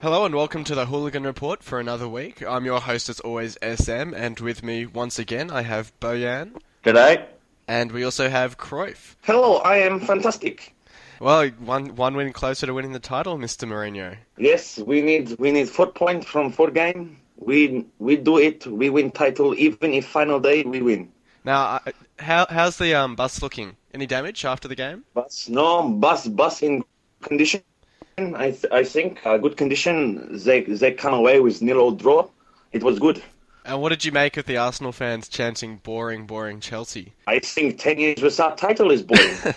Hello and welcome to the Hooligan Report for another week. I'm your host as always, SM, and with me once again I have Bojan, G'day. and we also have Cruyff. Hello, I am fantastic. Well, one win closer to winning the title, Mr. Mourinho. Yes, we need 4 points from 4 games. We do it. We win title. Even if final day we win. Now, how's the bus looking? Any damage after the game? But no, bus in condition. I think good condition. They come away with nil draw. It was good. And what did you make of the Arsenal fans chanting "boring, boring Chelsea"? I think 10 years without title is boring.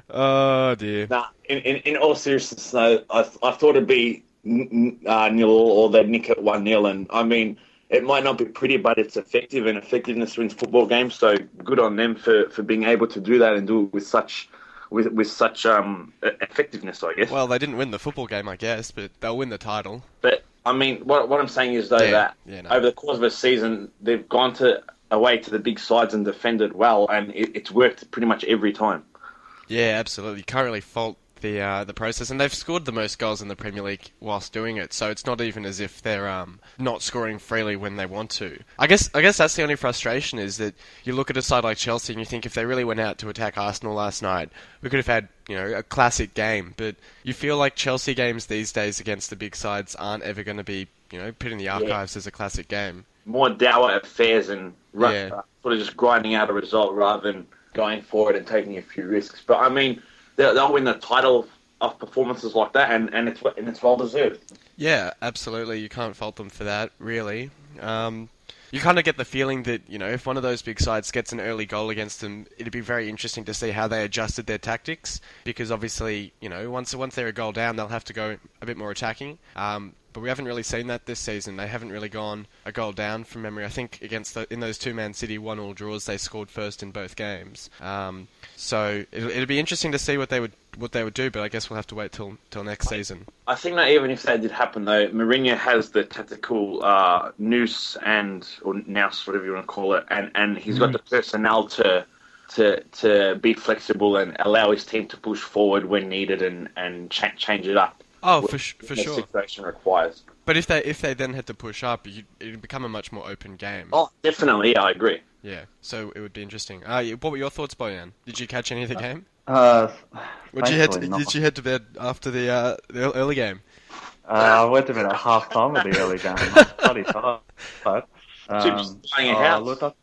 Oh dear. Nah, in all seriousness, I thought it'd be nil or they'd nick it 1-0, and I mean it might not be pretty, but it's effective, and effectiveness wins football games. So good on them for being able to do that and do it with such effectiveness, I guess. Well, they didn't win the football game, I guess, but they'll win the title. But I mean, what I'm saying is though that no. over the course of a season they've gone away to the big sides and defended well, and it's worked pretty much every time. Yeah, absolutely. You can't really fault the process, and they've scored the most goals in the Premier League whilst doing it. So it's not even as if they're not scoring freely when they want to. I guess that's the only frustration is that you look at a side like Chelsea and you think if they really went out to attack Arsenal last night, we could have had a classic game. But you feel like Chelsea games these days against the big sides aren't ever going to be put in the archives as a classic game. More dour affairs and sort of just grinding out a result rather than going for it and taking a few risks. But I mean, they'll win the title of performances like that, and it's well deserved. Yeah, absolutely. You can't fault them for that, really. You kind of get the feeling that, if one of those big sides gets an early goal against them, it'd be very interesting to see how they adjusted their tactics, because obviously, once they're a goal down, they'll have to go a bit more attacking. But we haven't really seen that this season. They haven't really gone a goal down from memory. I think in those two Man City 1-1 draws, they scored first in both games. So it'll be interesting to see what they would do. But I guess we'll have to wait till next season. I think that even if that did happen, though, Mourinho has the tactical noose or nous, whatever you want to call it, and he's got the personnel to be flexible and allow his team to push forward when needed and change it up. Oh, for sure. The situation requires. But if they then had to push up, it'd become a much more open game. Oh, definitely. Yeah, I agree. Yeah, so it would be interesting. What were your thoughts, Bojan? Did you catch any of the game? Did you head to bed after the early game? I went to bed at half time of the early game. Bloody tired. But, buying a house. Look,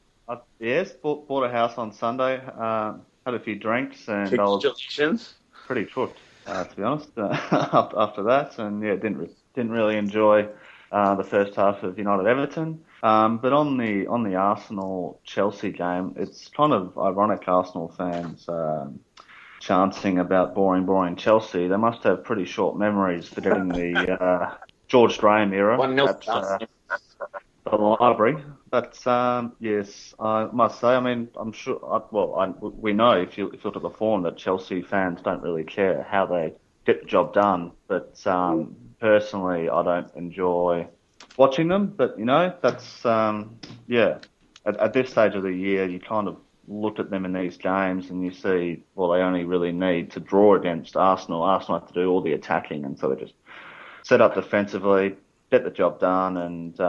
yes, bought a house on Sunday. Had a few drinks, and I was pretty cooked. To be honest, after that, and didn't really enjoy the first half of United Everton. But on the Arsenal Chelsea game, it's kind of ironic. Arsenal fans chanting about boring Chelsea. They must have pretty short memories forgetting the George Graham era. The library. But yes, I must say. I mean, I'm sure. We know if you look at the form that Chelsea fans don't really care how they get the job done. But personally, I don't enjoy watching them. But that's At this stage of the year, you kind of look at them in these games and you see, well, they only really need to draw against Arsenal. Arsenal have to do all the attacking, and so they just set up defensively, get the job done, and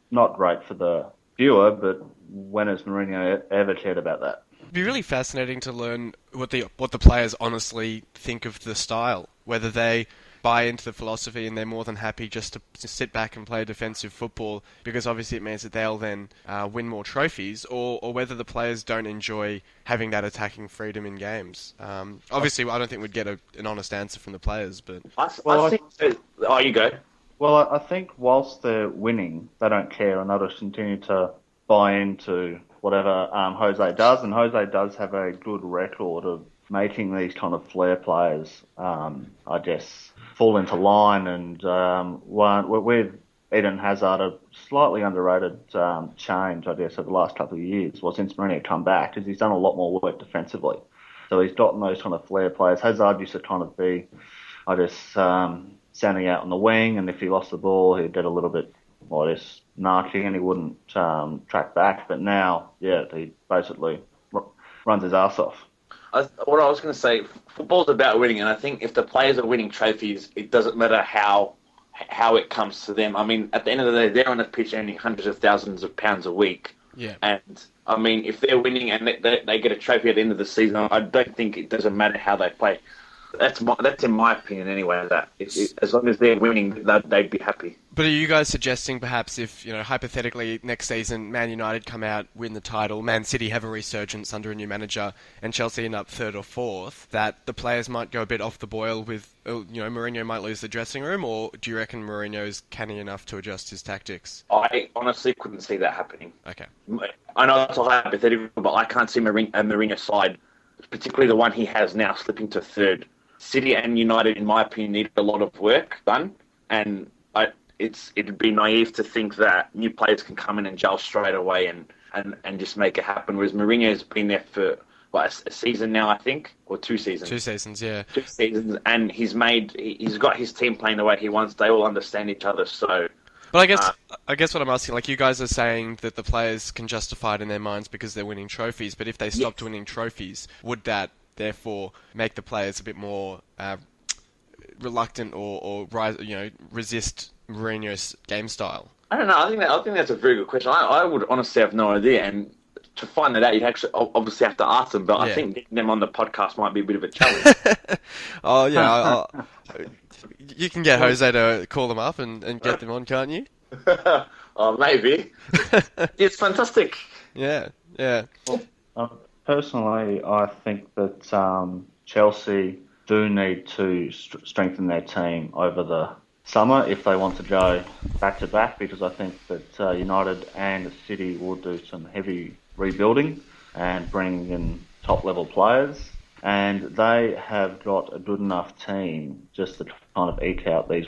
not great for the viewer, but when has Mourinho ever cared about that? It'd be really fascinating to learn what the players honestly think of the style, whether they buy into the philosophy and they're more than happy just to sit back and play defensive football because obviously it means that they'll then win more trophies, or whether the players don't enjoy having that attacking freedom in games. Obviously, I don't think we'd get an honest answer from the players, but... I think... Oh, you go. Well, I think whilst they're winning, they don't care, and they'll just continue to buy into whatever Jose does, and Jose does have a good record of making these kind of flair players, I guess, fall into line. And with Eden Hazard, a slightly underrated change, I guess, over the last couple of years, since Mourinho come back, is he's done a lot more work defensively. So he's gotten those kind of flair players. Hazard used to kind of be, I guess, standing out on the wing, and if he lost the ball, he'd get a little bit, narky, and he wouldn't track back. But now, he basically runs his ass off. What I was going to say, football's about winning, and I think if the players are winning trophies, it doesn't matter how it comes to them. I mean, at the end of the day, they're on the pitch earning hundreds of thousands of pounds a week. Yeah. And, I mean, if they're winning and they get a trophy at the end of the season, I don't think it doesn't matter how they play. That's in my opinion anyway, that as long as they're winning, they'd be happy. But are you guys suggesting perhaps if, hypothetically next season Man United come out, win the title, Man City have a resurgence under a new manager, and Chelsea end up third or fourth, that the players might go a bit off the boil with, Mourinho might lose the dressing room, or do you reckon Mourinho's canny enough to adjust his tactics? I honestly couldn't see that happening. Okay. I know it's a hypothetical, but I can't see Mourinho side, particularly the one he has now, slipping to third. City and United, in my opinion, need a lot of work done, and it'd be naive to think that new players can come in and gel straight away and just make it happen. Whereas Mourinho's been there for a season now, I think, or 2 seasons. 2 seasons, yeah. 2 seasons, and he's got his team playing the way he wants. They all understand each other, so. But I guess what I'm asking, like, you guys are saying that the players can justify it in their minds because they're winning trophies. But if they stopped winning trophies, would that therefore make the players a bit more reluctant or resist Mourinho's game style? I don't know. I think that's a very good question. I would honestly have no idea, and to find that out, you'd actually obviously have to ask them. But I think getting them on the podcast might be a bit of a challenge. Oh yeah, you can get Jose to call them up and get them on, can't you? Oh, maybe. It's fantastic. Yeah. Well, personally, I think that Chelsea do need to strengthen their team over the summer if they want to go back to back, because I think that United and City will do some heavy rebuilding and bring in top level players, and they have got a good enough team just to kind of eke out these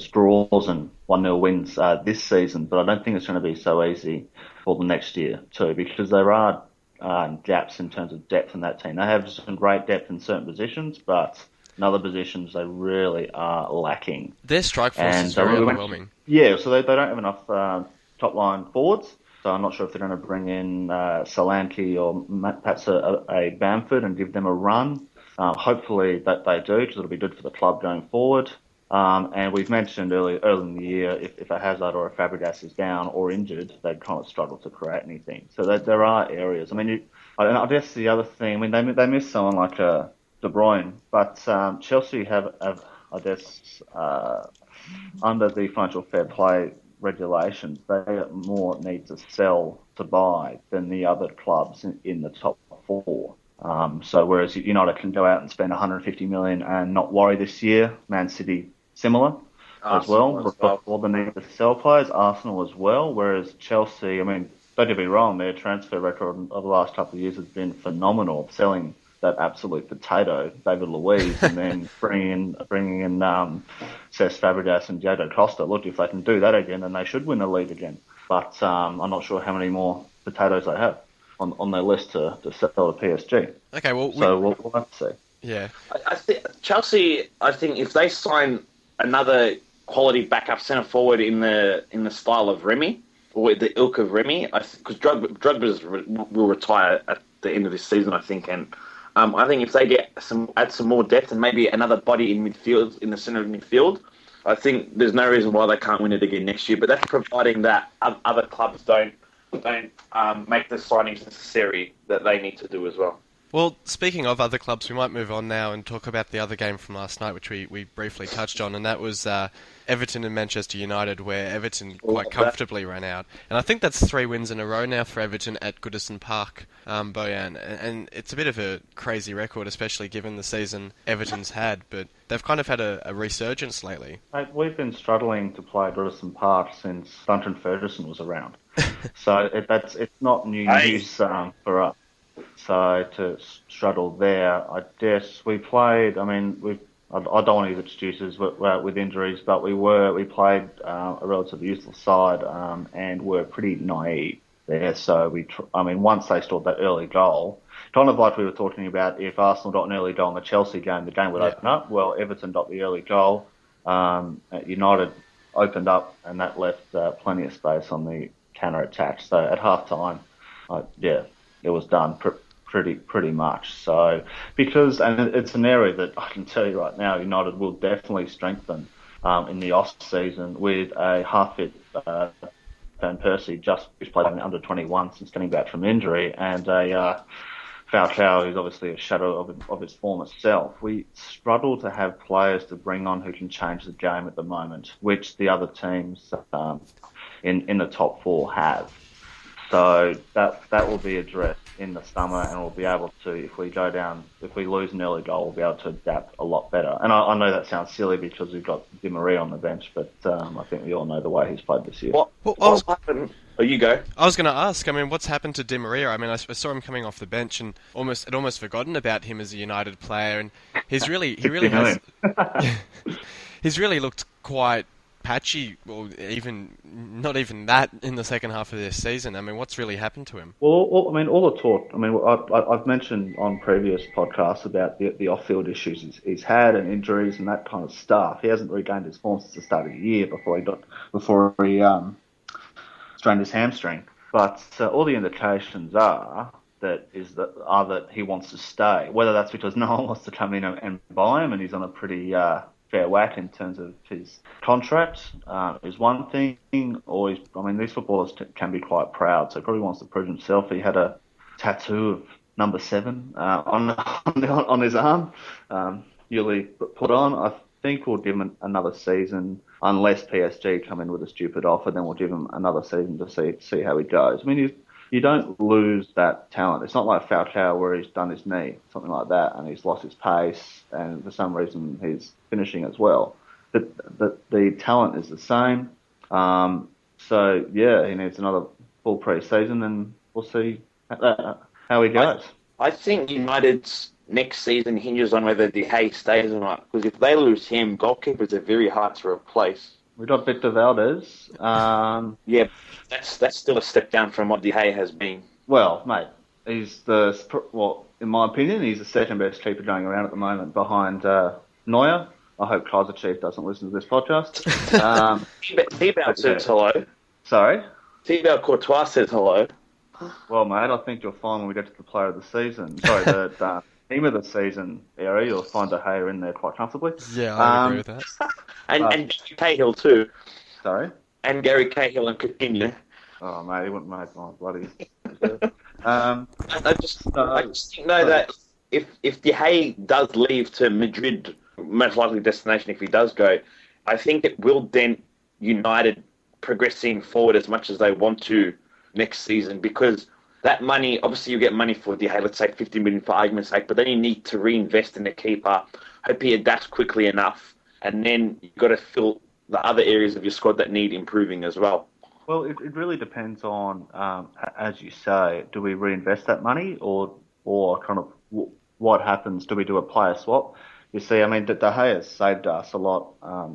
draws and 1-0 wins this season. But I don't think it's going to be so easy for the next year too, because there are gaps in terms of depth in that team. They have some great depth in certain positions, but in other positions they really are lacking. Their strike force is very overwhelming. Yeah, so they don't have enough top line forwards. So I'm not sure if they're going to bring in Solanke or perhaps a Bamford and give them a run. Hopefully that they do, because it'll be good for the club going forward. And we've mentioned early in the year, if a Hazard or a Fabregas is down or injured, they'd kind of struggle to create anything. So there are areas. I mean, I guess the other thing, I mean, they miss someone like De Bruyne, but Chelsea have I guess, under the financial fair play regulations, they more need to sell to buy than the other clubs in the top 4. So whereas United can go out and spend 150 million and not worry this year, Man City similar as well. All the need to sell players, Arsenal as well. Whereas Chelsea, I mean, don't get me wrong, their transfer record of the last couple of years has been phenomenal, selling that absolute potato, David Luiz, and then bringing in Cesc Fabregas and Diego Costa. Look, if they can do that again, then they should win the league again. But I'm not sure how many more potatoes they have on their list to sell to PSG. Okay, well, we'll have to see. Yeah, I think Chelsea. I think if they sign another quality backup centre forward in the style of Remy or the ilk of Remy, because Drogba will retire at the end of this season, I think, and I think if they add some more depth and maybe another body in midfield, in the centre of midfield, I think there's no reason why they can't win it again next year. But that's providing that other clubs don't make the signings necessary that they need to do as well. Well, speaking of other clubs, we might move on now and talk about the other game from last night, which we briefly touched on, and that was Everton and Manchester United, where Everton quite comfortably ran out. And I think that's 3 wins in a row now for Everton at Goodison Park, Bojan. And it's a bit of a crazy record, especially given the season Everton's had, but they've kind of had a resurgence lately. Mate, we've been struggling to play Goodison Park since Duncan Ferguson was around. So it's not new news for us. So to struggle there, I guess we played. I mean, I don't want to use excuses with injuries, but we played a relatively youthful side and were pretty naive there. So once they scored that early goal, kind of like we were talking about, if Arsenal got an early goal in the Chelsea game, the game would open up. Well, Everton got the early goal. United opened up, and that left plenty of space on the counter attack. So at half time, it was done pretty much. So and it's an area that I can tell you right now, United will definitely strengthen in the off season with a half-fit Van Persie, who's played in under 21 since getting back from injury, and a Falcao, who's obviously a shadow of his former self. We struggle to have players to bring on who can change the game at the moment, which the other teams in the top four have. So that will be addressed in the summer, and we'll be able to, if we lose an early goal, we'll be able to adapt a lot better. And I know that sounds silly because we've got Di Maria on the bench, but I think we all know the way he's played this year. What's happened? Oh, you go. I was going to ask, what's happened to Di Maria? I saw him coming off the bench and I'd almost forgotten about him as a United player, and he's really looked quite patchy, or not even that in the second half of this season. What's really happened to him? Well, all the talk. I've mentioned on previous podcasts about the off-field issues he's had and injuries and that kind of stuff. He hasn't regained his form since the start of the year before he strained his hamstring. But all the indications are that he wants to stay. Whether that's because no one wants to come in and buy him, and he's on a pretty fair whack in terms of his contract, is one thing. Or these footballers can be quite proud, so he probably wants to prove himself. He had a tattoo of number 7 on his arm, newly put on. I think we'll give him another season, unless PSG come in with a stupid offer. Then we'll give him another season to see how he goes. You don't lose that talent. It's not like Falcao where he's done his knee, something like that, and he's lost his pace, and for some reason he's finishing as well. The talent is the same. So yeah, he needs another full pre-season, and we'll see how he goes. I think United's next season hinges on whether De Gea stays or not. Because if they lose him, goalkeepers are very hard to replace. We got Victor Valdez. Yeah, that's still a step down from what De Gea has been. Well, mate, in my opinion, he's the second best keeper going around at the moment behind Neuer. I hope Kaiser Chief doesn't listen to this podcast. Thibaut says hello. Sorry? Thibaut Courtois says hello. Well, mate, I think you'll find when we get to the player of the season. Sorry, the team of the season area, you'll find De Gea in there quite comfortably. Yeah, I agree with that. And Gary Cahill too. Sorry? And Gary Cahill and Coutinho. Oh, mate, he wouldn't make my bloody... I just think, that if De Gea does leave to Madrid, most likely destination if he does go, I think it will dent United progressing forward as much as they want to next season, because that money, obviously you get money for De Gea, let's say 50 million for argument's sake, but then you need to reinvest in the keeper, hope he adapts quickly enough, and then you've got to fill the other areas of your squad that need improving as well. Well, it really depends on, as you say, do we reinvest that money or kind of what happens? Do we do a player swap? You see, De Gea has saved us a lot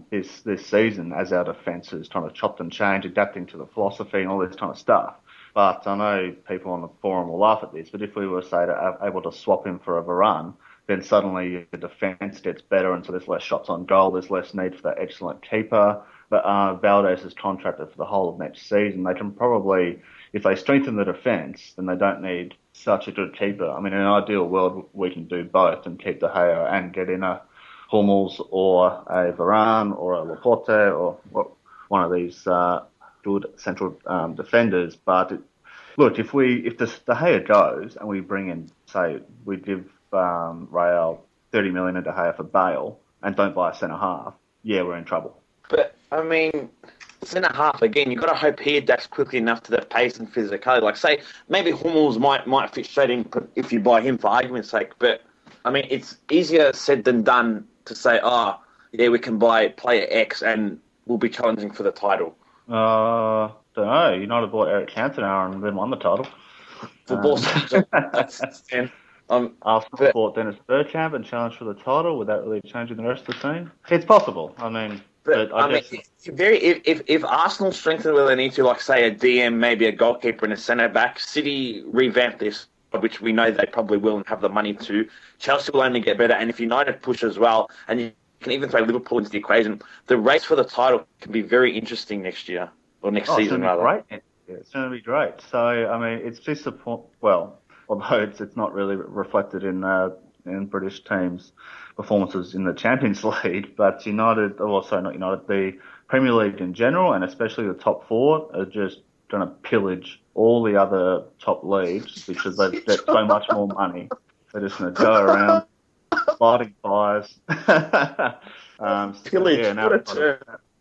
this season as our defence is trying to chop and change, adapting to the philosophy and all this kind of stuff. But I know people on the forum will laugh at this, but if we were, say, able to swap him for a Varane, then suddenly the defence gets better, and so there's less shots on goal, there's less need for that excellent keeper. But Valdez is contracted for the whole of next season. They can probably, if they strengthen the defence, then they don't need such a good keeper. In an ideal world, we can do both and keep De Gea and get in a Hummels or a Varane or a Laporte or one of these good central defenders. But look, if De Gea goes and we bring in, say, we give Real 30 million in De Gea for Bale and don't buy a centre half, yeah, we're in trouble. But centre half again, you've got to hope he adapts quickly enough to the pace and physicality. Like, say, maybe Hummels might fit straight in if you buy him for argument's sake. But it's easier said than done to say, we can buy player X and we'll be challenging for the title. Don't know. United bought Eric Cantona and then won the title. That's Arsenal bought Dennis Bergkamp and challenged for the title without really changing the rest of the team. It's possible. If Arsenal strengthen where they need to, like say a DM, maybe a goalkeeper and a centre back, City revamp this, which we know they probably will and have the money to. Chelsea will only get better, and if United push as well, and you can even throw Liverpool into the equation, the race for the title can be very interesting next year or next season rather. Great. Yeah, it's going to be great. So it's disappointing. Well, although it's not really reflected in British teams' performances in the Champions League. But United, not United, the Premier League in general, and especially the top four, are just going to pillage all the other top leagues because they've got so much more money. They're just going to go around lighting fires. Pillage,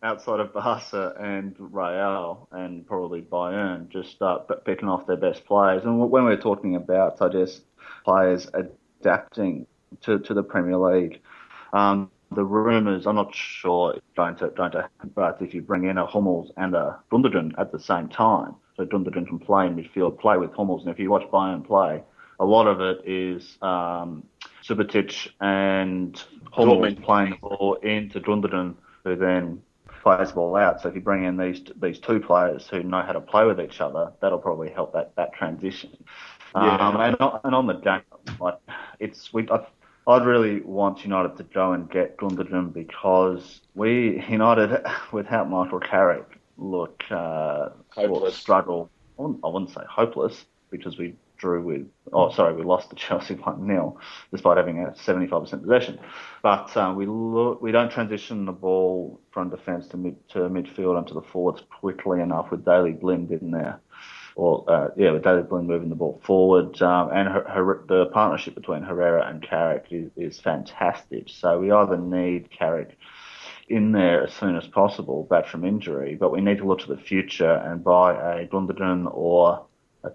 outside of Barca and Real and probably Bayern, just start picking off their best players. And when we're talking about, I guess, players adapting to the Premier League, the rumours, I'm not sure, don't but if you bring in a Hummels and a Gundogan at the same time, so Gundogan can play in midfield, play with Hummels, and if you watch Bayern play, a lot of it is Subotic and Hummels playing the ball into Gundogan, who then plays the ball out. So if you bring in these two players who know how to play with each other, that'll probably help that transition. And on the game, I'd really want United to go and get Gundogan because United without Michael Carrick look struggle. I wouldn't say hopeless because we we lost to Chelsea 1-0 despite having a 75% possession. But we don't transition the ball from defence to midfield and to the forwards quickly enough with Daley Blind in there. With Daley Blind moving the ball forward. And the partnership between Herrera and Carrick is fantastic. So we either need Carrick in there as soon as possible, back from injury, but we need to look to the future and buy a Gundogan or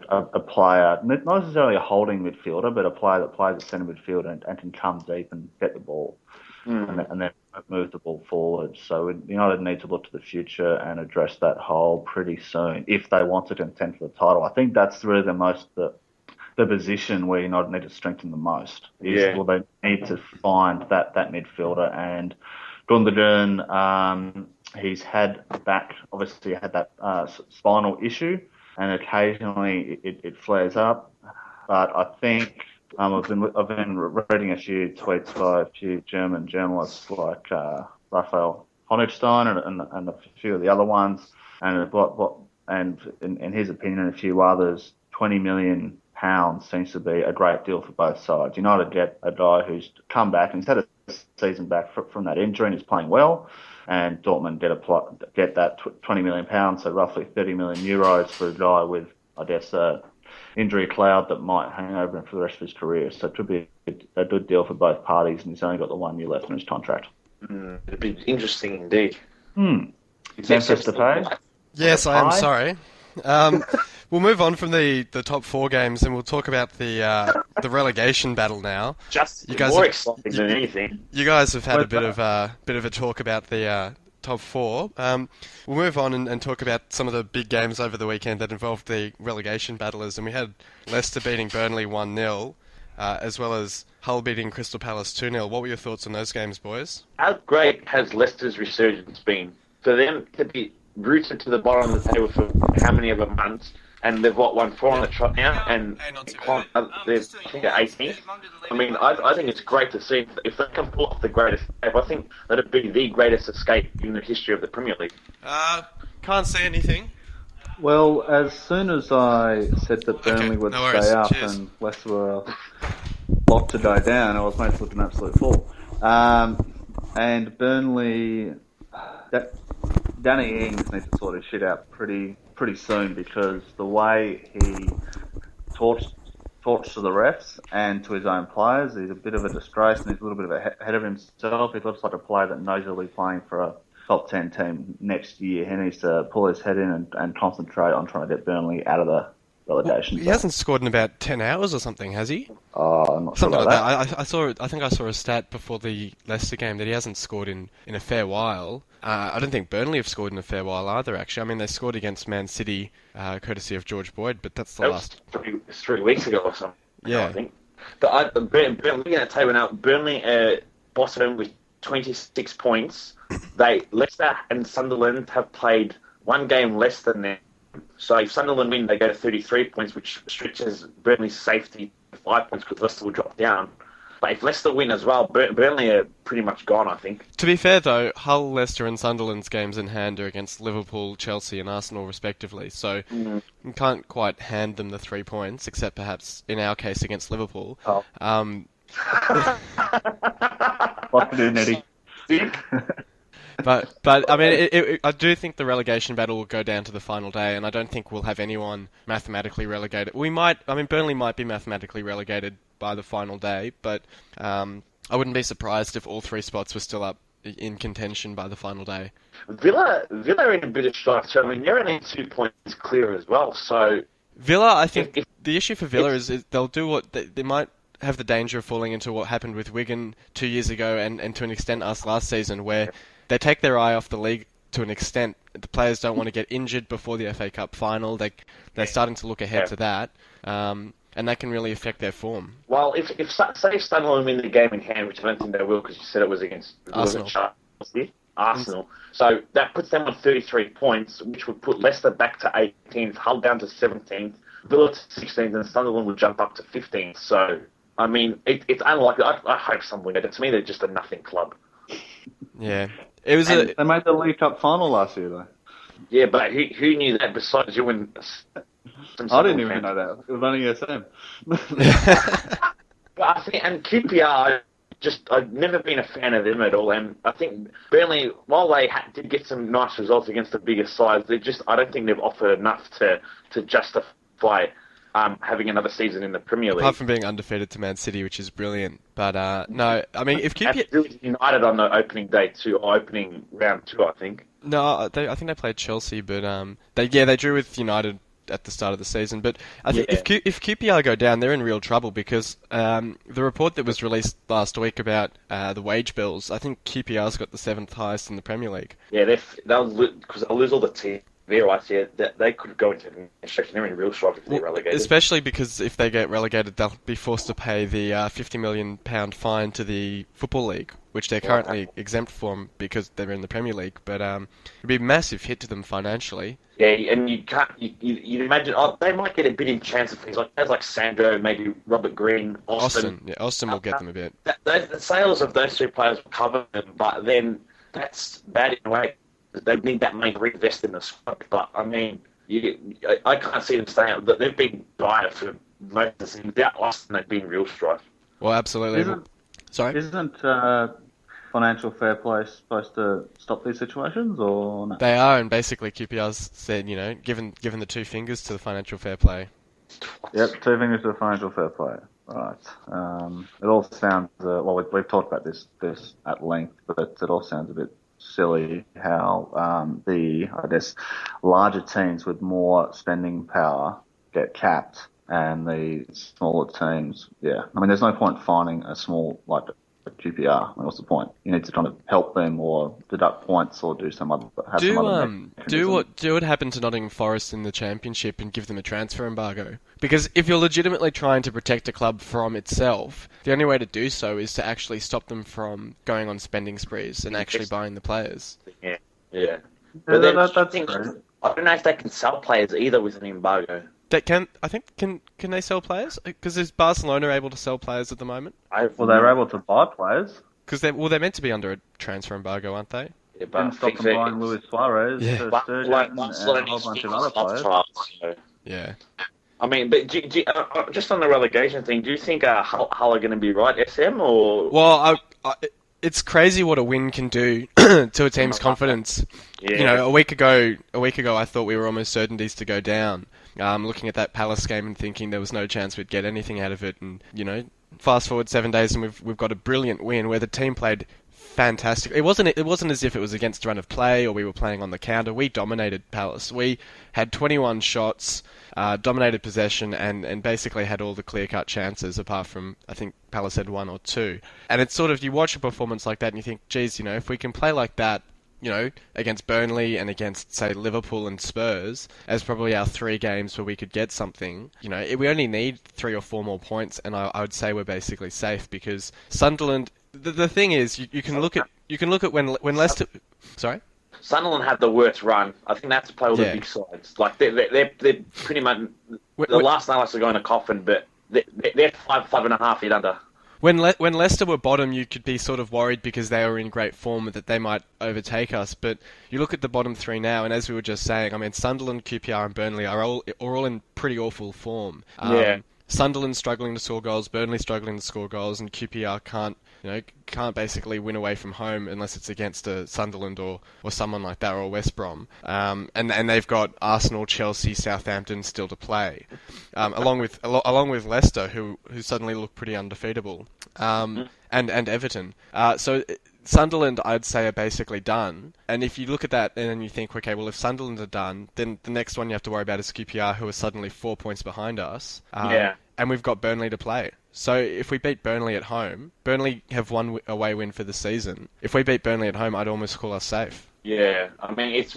a player, not necessarily a holding midfielder, but a player that plays at centre midfield and can come deep and get the ball and then move the ball forward. So United need to look to the future and address that hole pretty soon if they want to contend for the title. I think that's really the position where United need to strengthen the most. Well, they need to find that midfielder, and Gundogan, he's had that spinal issue, and occasionally it flares up. But I think I've been reading a few tweets by a few German journalists like Raphael Honigstein and a few of the other ones, and in his opinion and a few others, £20 million seems to be a great deal for both sides. United get a guy who's come back and he's had a season back from that injury and is playing well, and Dortmund get that £20 million, so roughly €30 million for a guy with, I guess, a injury cloud that might hang over him for the rest of his career. So it could be a good deal for both parties, and he's only got the 1 year left on his contract. It'd be interesting indeed. Memphis to pay? Yes, I am sorry. We'll move on from the top four games, and we'll talk about the relegation battle now. Just more exciting than anything. You guys have had a bit of a talk about the top four. We'll move on and talk about some of the big games over the weekend that involved the relegation battlers, and we had Leicester beating Burnley 1-0, as well as Hull beating Crystal Palace 2-0. What were your thoughts on those games, boys? How great has Leicester's resurgence been? For them to be rooted to the bottom of the table for how many of a month, and they've won 4 on the trot now, and they're 18th. I mean, I think it's great to see if they can pull off the greatest escape. I think that'd be the greatest escape in the history of the Premier League. Can't say anything. Well, as soon as I said that Burnley would stay up and Leicester were locked to go down, I was made to look an absolute fool. And Burnley, Danny Ings needs to sort his shit out pretty soon, because the way he talks to the refs and to his own players, he's a bit of a disgrace and he's a little bit of ahead of himself. He looks like a player that knows he'll be playing for a top 10 team next year. He needs to pull his head in and concentrate on trying to get Burnley out of the relegation. He hasn't scored in about 10 hours or something, has he? I'm not something sure like that. I think I saw a stat before the Leicester game that he hasn't scored in a fair while. I don't think Burnley have scored in a fair while either, actually. I mean, they scored against Man City, courtesy of George Boyd, but that's the last... three weeks ago or something, yeah. I think. But looking at the table now, Burnley bottom with 26 points. Leicester and Sunderland have played one game less than them. So if Sunderland win, they go to 33 points, which stretches Burnley's safety to 5 points because Leicester will drop down. But if Leicester win as well, Burnley are pretty much gone, I think. To be fair, though, Hull, Leicester and Sunderland's games in hand are against Liverpool, Chelsea and Arsenal, respectively. So you can't quite hand them the 3 points, except perhaps, in our case, against Liverpool. Oh. What to do, Nettie? But I mean, I do think the relegation battle will go down to the final day, and I don't think we'll have anyone mathematically relegated. Burnley might be mathematically relegated by the final day, but I wouldn't be surprised if all 3 spots were still up in contention by the final day. Villa are in a bit of strife, so I mean, they're only 2 points clear as well, so... Villa, I think the issue for Villa is they'll do what... They might have the danger of falling into what happened with Wigan 2 years ago and to an extent us last season, where they take their eye off the league to an extent. The players don't want to get injured before the FA Cup final. They're starting to look ahead to that, and that can really affect their form. Well, if Sunderland win the game in hand, which I don't think they will, because you said it was against Arsenal. So that puts them on 33 points, which would put Leicester back to 18th, Hull down to 17th, Villa to 16th, and Sunderland would jump up to 15th. So, I mean, it's unlikely. I hope Sunderland win it. To me, they're just a nothing club. Yeah. They made the League Cup final last year, though. Yeah, but who knew that besides you and... I didn't even know that. It was only SM. But I think, and QPR, I've never been a fan of them at all. And I think Burnley, while they did get some nice results against the bigger sides, I don't think they've offered enough to justify having another season in the Premier League. Apart from being undefeated to Man City, which is brilliant. But no, I mean, if QPR... United on the opening day too, or opening round 2, I think. No, I think they played Chelsea, but they drew with United at the start of the season. But I think if QPR go down, they're in real trouble because the report that was released last week about the wage bills, I think QPR's got the 7th highest in the Premier League. Yeah, they'll lose all the TV rights. Yeah, they could go into administration. They're in real strife if they're relegated. Especially because if they get relegated, they'll be forced to pay the £50 million fine to the Football League, which they're currently exempt from because they're in the Premier League. But it'd be a massive hit to them financially. Yeah, and you can't. You imagine they might get a bit in chance of things like Sandro, maybe Robert Green, Austin. Austin will get them a bit. The sales of those 2 players will cover them, but then that's bad in a way. They need that money to reinvest in the squad. But I mean, I can't see them staying out. They've been dire for most of the season. Without Austin, they've been real strife. Well, absolutely. Isn't financial fair play supposed to stop these situations, or no? They are, and basically QPR's said, given the 2 fingers to the financial fair play. Yep, 2 fingers to the financial fair play. Right. It all sounds we've talked about this at length, but it all sounds a bit silly how the larger teams with more spending power get capped, and the smaller teams, I mean, there's no point finding a small like a QPR. I mean, what's the point? You need to kind of help them or deduct points or do some other. Do what happened to Nottingham Forest in the Championship and give them a transfer embargo. Because if you're legitimately trying to protect a club from itself, the only way to do so is to actually stop them from going on spending sprees and actually buying the players. Yeah. But that's great. I don't know if they can sell players either with an embargo. Can they sell players? Because is Barcelona able to sell players at the moment? They're able to buy players. Because they're meant to be under a transfer embargo, aren't they? Yeah, but didn't stop them buying Luis Suarez, and a whole bunch of other players. Yeah. I mean, but just on the relegation thing, do you think Hull are going to be right, SM, or? Well, it's crazy what a win can do to a team's confidence. Yeah. A week ago, I thought we were almost certainties to go down. Looking at that Palace game and thinking there was no chance we'd get anything out of it, and fast forward 7 days and we've got a brilliant win where the team played fantastic. It wasn't as if it was against run of play or we were playing on the counter. We dominated Palace. We had 21 shots, dominated possession, and basically had all the clear-cut chances apart from, I think, Palace had 1 or 2. And it's sort of, you watch a performance like that and you think, geez, if we can play like that, against Burnley and against, say, Liverpool and Spurs, as probably our 3 games where we could get something, we only need 3 or 4 more points, and I would say we're basically safe, because Sunderland, the thing is, you can look at when Leicester... Sorry? Sunderland had the worst run. I think that's to play all the big sides. Like, they're pretty much... The last night are going to coffin, but they're 5.5 feet under. when Leicester were bottom, you could be sort of worried because they were in great form that they might overtake us. But you look at the bottom three now, and as we were just saying, I mean, Sunderland, QPR, and Burnley are all in pretty awful form. Sunderland struggling to score goals, Burnley struggling to score goals, and QPR can't basically win away from home unless it's against a Sunderland or someone like that, or West Brom. And they've got Arsenal, Chelsea, Southampton still to play, along with Leicester, who suddenly look pretty undefeatable, and Everton. So Sunderland, I'd say, are basically done. And if you look at that and then you think, okay, well, if Sunderland are done, then the next one you have to worry about is QPR, who are suddenly 4 points behind us. And we've got Burnley to play. So if we beat Burnley at home, Burnley have one away win for the season. If we beat Burnley at home, I'd almost call us safe. Yeah, I mean, it's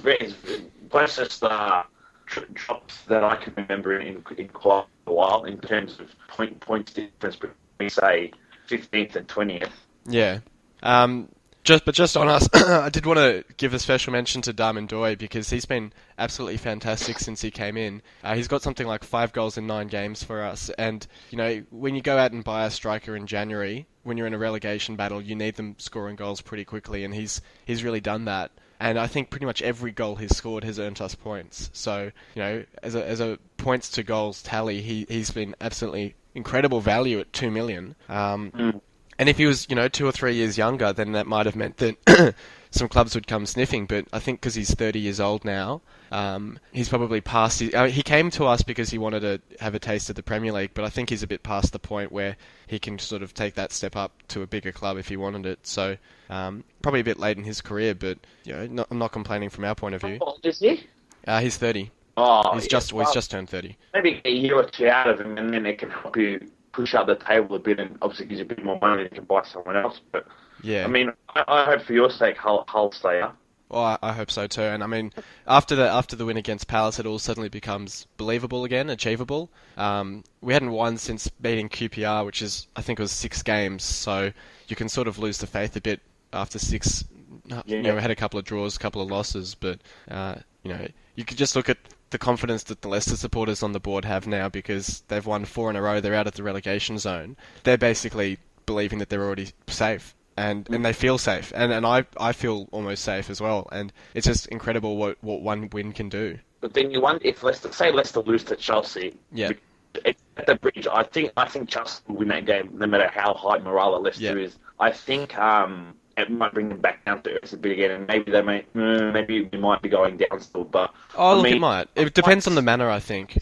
closest drops that I can remember in quite a while in terms of points difference between, say, 15th and 20th. Yeah. Just on us, I did want to give a special mention to Darman Doy because he's been absolutely fantastic since he came in. He's got something like 5 goals in 9 games for us. And, when you go out and buy a striker in January, when you're in a relegation battle, you need them scoring goals pretty quickly. And he's really done that. And I think pretty much every goal he's scored has earned us points. So, as a points to goals tally, he's been absolutely incredible value at 2 million. And if he was, 2 or 3 years younger, then that might have meant that some clubs would come sniffing. But I think because he's 30 years old now, he's probably past... he came to us because he wanted to have a taste of the Premier League, but I think he's a bit past the point where he can sort of take that step up to a bigger club if he wanted it. So probably a bit late in his career, but I'm not complaining from our point of view. How old is he? He's 30. He's just turned 30. Maybe a year or two out of him, and then it can help you push up the table a bit, and obviously gives you a bit more money and you can buy someone else. But yeah, I mean, I hope for your sake Hull stay up. Well, I hope so too. And I mean, after the win against Palace, it all suddenly becomes believable again, achievable. We hadn't won since beating QPR, which is, I think, it was 6 games. So you can sort of lose the faith a bit after 6. We had a couple of draws, a couple of losses, but you could just look at the confidence that the Leicester supporters on the board have now because they've won 4 in a row. They're out of the relegation zone. They're basically believing that they're already safe, and they feel safe, and I feel almost safe as well. And it's just incredible what one win can do. But then you wonder if Leicester lose to Chelsea. Yeah. At the bridge, I think Chelsea will win that game no matter how high morale Leicester is. I think it might bring them back down to earth a bit again, and maybe we might be going down still. But it might. It depends on the manner, I think.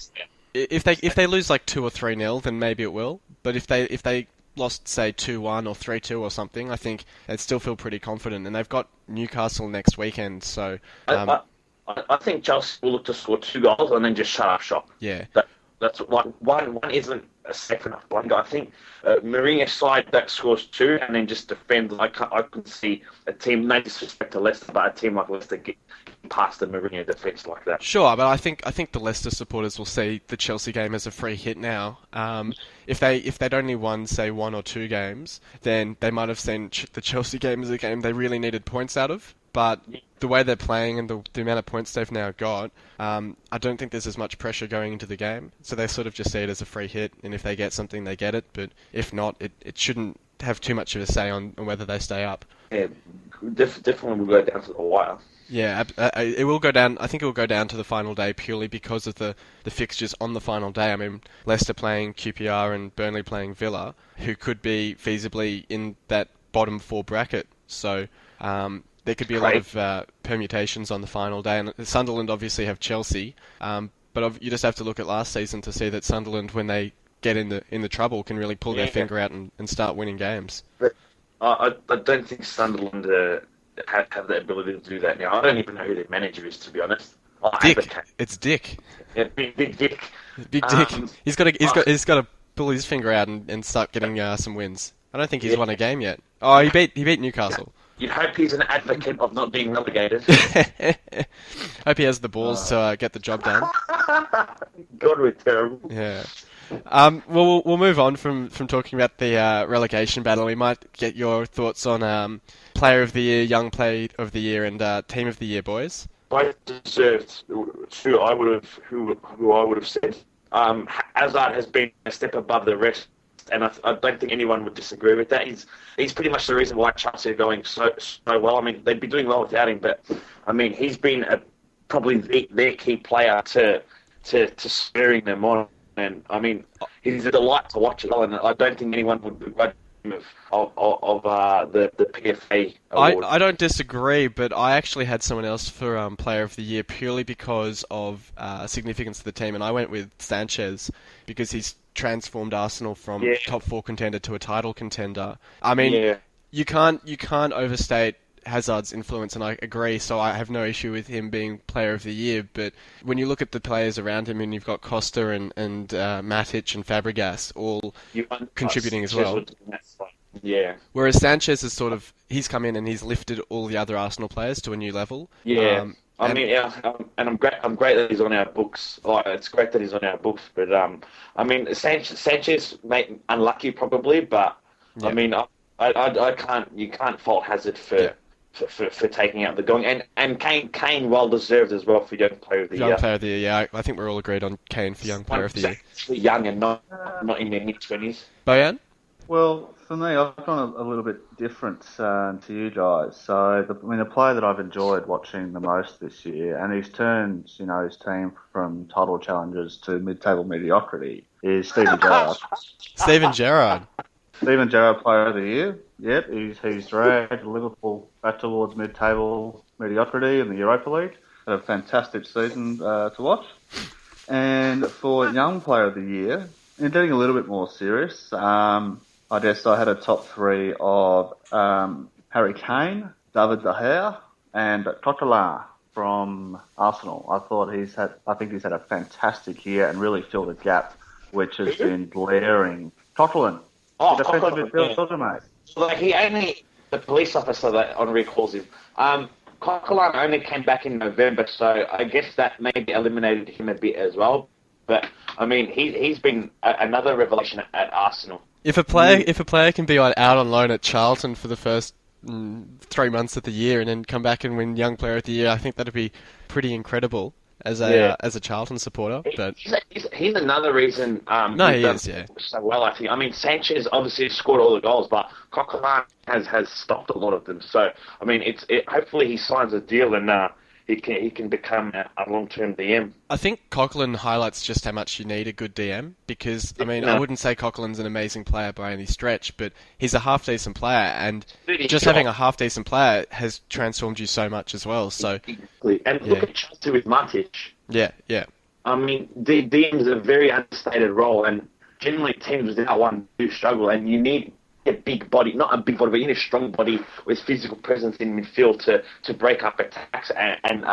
If they lose like 2 or 3-0, then maybe it will. But if they lost, say, 2-1 or 3-2 or something, I think they'd still feel pretty confident. And they've got Newcastle next weekend, so I think Chelsea will look to score 2 goals and then just shut up shop. Yeah. That's one isn't a safe enough blunder. I think Mourinho's side that scores 2 and then just defends. I could see a team, no disrespect to Leicester, but a team like Leicester get past the Mourinho defence like that. Sure, but I think the Leicester supporters will see the Chelsea game as a free hit now. If they'd only won, say, 1 or 2 games, then they might have seen the Chelsea game as a game they really needed points out of. But the way they're playing and the amount of points they've now got, I don't think there's as much pressure going into the game. So they sort of just see it as a free hit, and if they get something, they get it. But if not, it shouldn't have too much of a say on whether they stay up. Yeah, definitely will go down to the wire. Yeah, it will go down. I think it will go down to the final day purely because of the fixtures on the final day. I mean, Leicester playing QPR and Burnley playing Villa, who could be feasibly in that bottom 4 bracket. So there could be a lot of permutations on the final day. And Sunderland obviously have Chelsea, but you just have to look at last season to see that Sunderland, when they get in the trouble, can really pull their finger out and start winning games. But I don't think Sunderland have the ability to do that now. I don't even know who their manager is, to be honest. Dick. It's Dick. Yeah, big Dick. Big Dick. He's got to pull his finger out and start getting some wins. I don't think he's won a game yet. Oh, he beat Newcastle. You'd hope he's an advocate of not being relegated. Hope he has the balls to get the job done. God, we're terrible. Yeah. Well, we'll move on from talking about the relegation battle. We might get your thoughts on Player of the Year, Young Player of the Year, and Team of the Year, boys. I deserved who I would have said. Hazard has been a step above the rest and I don't think anyone would disagree with that. He's pretty much the reason why Chelsea are going so well. I mean, they'd be doing well without him, but I mean, he's been probably their key player to spurring them on. And I mean, he's a delight to watch as well. And I don't think anyone would begrudge him of the PFA award. I don't disagree, but I actually had someone else for Player of the Year purely because of significance to the team, and I went with Sanchez because he's transformed Arsenal from top 4 contender to a title contender. I mean, you can't overstate Hazard's influence, and I agree, so I have no issue with him being Player of the Year, but when you look at the players around him, and you've got Costa and Matic and Fabregas all contributing as well. Yeah. Whereas Sanchez is he's come in and he's lifted all the other Arsenal players to a new level. Yeah. And I'm great that he's on our books. It's great that he's on our books, but I mean, Sanchez unlucky probably, but I mean, you can't fault Hazard for taking out the gong, and Kane well deserved as well for Young Player of the Year. Young Player of the Year, yeah. I think we're all agreed on Kane for Young Player of the Year. Young and not in their mid-20s. Bojan? Well, for me, I've gone a little bit different to you guys. So, the player that I've enjoyed watching the most this year, and he's turned, his team from title challengers to mid-table mediocrity, is Steven Gerrard. Steven Gerrard. Steven Gerrard, Player of the Year. Yep, he's dragged Liverpool back towards mid-table mediocrity in the Europa League. Had a fantastic season to watch. And for Young Player of the Year, and getting a little bit more serious, I guess I had a top 3 of Harry Kane, David De Gea, and Coquelin from Arsenal. I think he's had a fantastic year and really filled a gap which has been glaring. Coquelin. Oh, defensive midfielder, mate. Like the police officer that Henri calls him, Coquelin only came back in November, so I guess that maybe eliminated him a bit as well. But I mean, he's been another revelation at Arsenal. If a player can be out on loan at Charlton for the first 3 months of the year and then come back and win Young Player of the Year, I think that'd be pretty incredible as a Charlton supporter. But he's another reason. He is. Yeah. So well, I think. I mean, Sanchez obviously scored all the goals, but Coquelin has stopped a lot of them. So I mean, hopefully he signs a deal and he can become a long-term DM. I think Coquelin highlights just how much you need a good DM because, I mean, I wouldn't say Coquelin's an amazing player by any stretch, but he's a half-decent player, and just having a half-decent player has transformed you so much as well. So, and look at Chelsea with Matic. Yeah. I mean, DM is a very understated role, and generally teams without one do struggle, and you need a big body, not a big body, but you need a strong body with physical presence in midfield to break up attacks and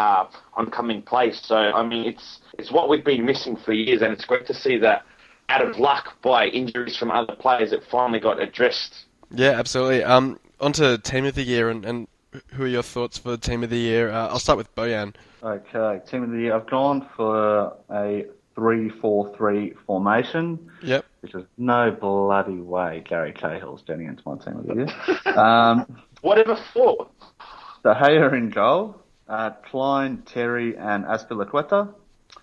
oncoming plays. So, I mean, it's what we've been missing for years, and it's great to see that out of luck by injuries from other players, it finally got addressed. Yeah, absolutely. On to Team of the Year, and who are your thoughts for Team of the Year? I'll start with Bojan. Okay, Team of the Year. I've gone for a 3-4-3 formation. Yep. Which is no bloody way Gary Cahill's getting into my Team of the Year. Whatever for? De Gea in goal, Klein, Terry, and Azpilicueta.